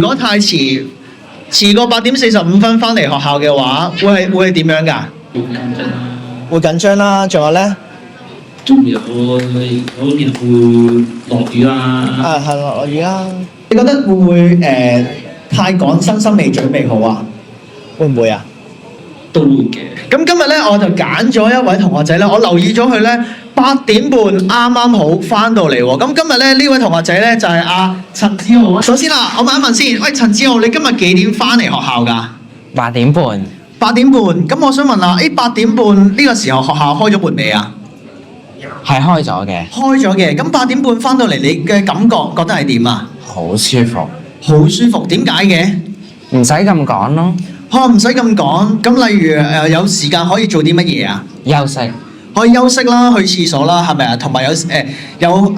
如果太遲過8:45翻嚟學校嘅話，會係點樣㗎？會緊張啦，仲有咧？仲有可能會落雨啦。係落雨啦。你覺得會唔會太趕，身心未準備好啊？會唔會啊？都會嘅。咁今日咧，我就揀咗一位同學仔咧，我留意咗佢咧8:30啱啱好翻到嚟喎。咁今日咧呢位同學仔咧就係阿陳志豪。首先啦，我問一問先，喂，陳志豪，你今日幾點翻嚟學校㗎8:30。8:30。咁我想問下8:30呢個時候學校開咗門未啊？係開咗嘅。開咗嘅。咁8:30翻到嚟，你嘅感覺得係點啊？好舒服。好舒服，點解嘅？唔使咁趕咯。唔使咁趕。咁例如有時間可以做啲乜嘢啊？休息。可以休息啦，去廁所啦，係咪啊？同埋有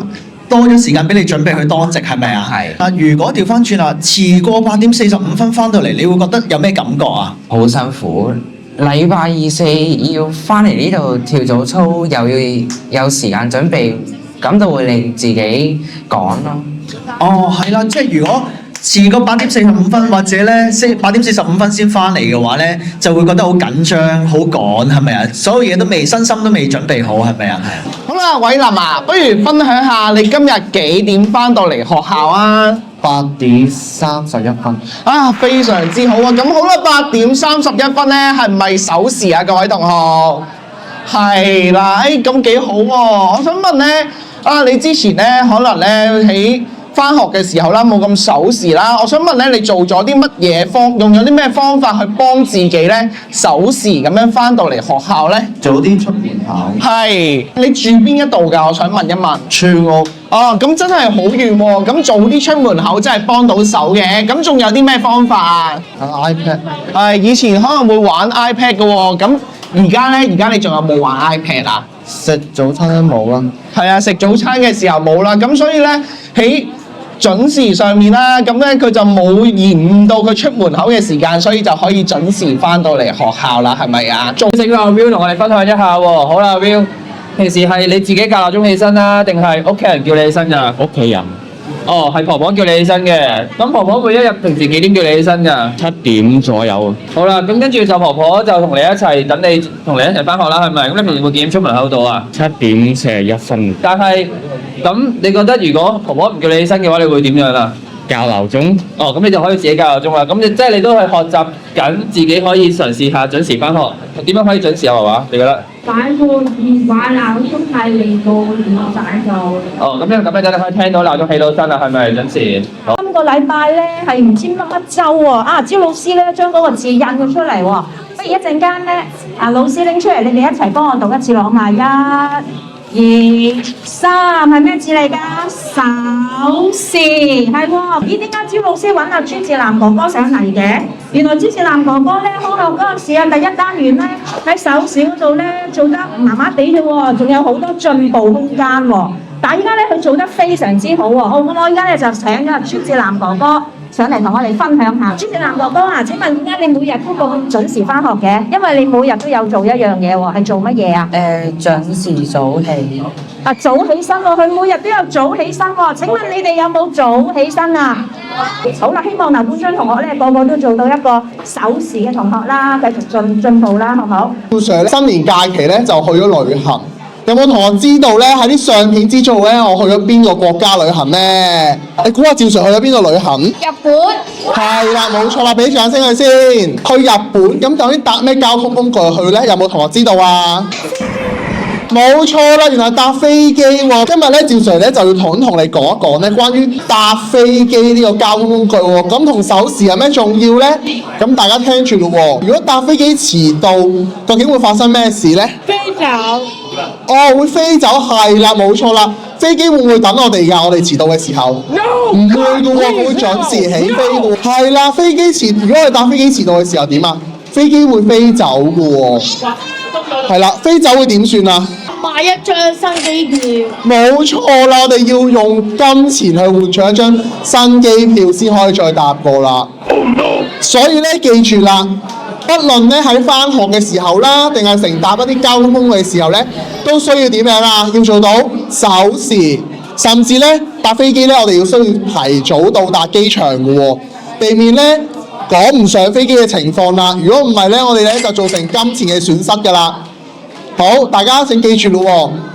多咗時間俾你準備去當值，係咪啊？係。如果調翻轉啦，遲過8:45翻到嚟，你會覺得有咩感覺啊？好辛苦。禮拜2、4要翻嚟呢度跳早操，又要有時間準備，咁就會令自己趕咯。係啦，即係如果遲過8:45或者咧8:45先翻嚟嘅話咧，就會覺得好緊張、好趕，係咪啊？所有嘢都未，身心都未準備好，係咪啊？好啦，偉林啊，不如分享下你今日幾點翻到嚟學校啊8:31。啊，非常之好啊！咁好啦，8:31咧，係唔係守時啊？各位同學，係啦，咁幾好喎！我想問咧，你之前咧可能咧喺翻學嘅時候啦，冇咁守時啦。我想問咧，你做咗啲乜嘢用咗啲咩方法去幫自己咧守時咁樣翻到嚟學校咧？早啲出門口。係，你住邊一度㗎？我想問一問。村屋。咁真係好遠喎！咁早啲出門口真係幫到手嘅。咁仲有啲咩方法啊？iPad。係，以前可能會玩 iPad 嘅喎。咁而家咧，你仲有冇玩 iPad 啊？食早餐都冇啦。係啊，食早餐嘅時候冇啦。咁所以咧喺準時上面啦，咁咧佢就冇延誤到佢出門口嘅時間，所以就可以準時翻到嚟學校啦，係咪啊？正啦 ，Will 同我哋分享一下喎。好啦 ，Will，平時係你自己較鬧鐘起身啦，定係屋企人叫你起身㗎？屋企人。係婆婆叫你起身嘅。咁婆婆每一日平時幾點叫你起身㗎7點左右。好啦，咁跟住就婆婆就同你一齊等你同你一齊翻學啦，係咪？咁你平時會幾點出門口度啊7:41。但係咁，你覺得如果婆婆唔叫你起身嘅話，你會點樣啊？校鬧鐘。咁你就可以自己校鬧鐘啦。咁即係你都係學習緊自己可以嘗試下準時翻學。點樣可以準時啊？娃娃，你覺得？擺個電話鬧鐘係嚟個耳仔度。咁樣真係可以聽到鬧鐘起到身啦，係咪準時？今個禮拜咧係唔知乜週喎，招老師咧將嗰個字印咗出嚟喎。不如一陣間咧，老師拎出嚟，你哋一齊幫我讀一次攞埋1、2、3係咩字嚟㗎？守時係喎。咦？點解招老師揾阿朱志南哥哥上嚟嘅？原來朱志南哥哥咧開學嗰陣時啊，第一單元咧喺守時嗰度咧做得麻麻地嘅喎，仲有好多進步空間喎。但係依家咧佢做得非常之好喎。好，咁我依家咧就請咗朱志南哥哥上嚟同我哋分享下。朱志南哥哥啊，請問點解你每日都咁準時翻學嘅？因為你每日都有做一樣嘢喎，係做乜嘢啊？準時早起。早起身喎，佢每日都有早起身喎。請問你哋有冇早起身啊？好啦，希望嗱，本張同學咧個個都做到一個守時嘅同學啦，繼續進步啦，好唔好？趙 Sir 新年假期咧就去咗旅行。有冇同學知道咧喺啲相片之中咧，我去咗邊個國家旅行咧？你估下趙 Sir 去咗邊度旅行？日本。係啦，冇錯啦，俾掌聲佢先。去日本咁究竟搭咩交通工具去咧？有冇同學知道啊？冇錯啦，原來搭飛機喎。今日咧，趙 Sir 咧就要同你講一講咧關於搭飛機呢個交通工具喎。咁同守時有咩重要咧？咁大家聽住咯喎。如果搭飛機遲到，究竟會發生咩事咧？飛走。會飛走，係啦，冇錯啦。飛機會唔會等我哋㗎？我哋遲到嘅時候，唔會㗎喎，會準時起飛㗎喎。係啦，飛機如果我哋搭飛機遲到嘅時候點啊？飛機會飛走㗎喎。係啦，飛走會點算啊？買一張新機票。冇錯啦，我哋要用金錢去換取一張新機票先可以再搭過啦。所以咧，記住啦。不論咧喺翻學嘅時候啦，定係乘搭一啲交通工具嘅時候咧，都需要點樣啊？要做到守時，甚至咧搭飛機咧，我哋要需要提早到達機場嘅喎。避免咧趕唔上飛機嘅情況啦。如果唔係咧，我哋咧就造成金錢嘅損失㗎啦。好，大家請記住咯喎。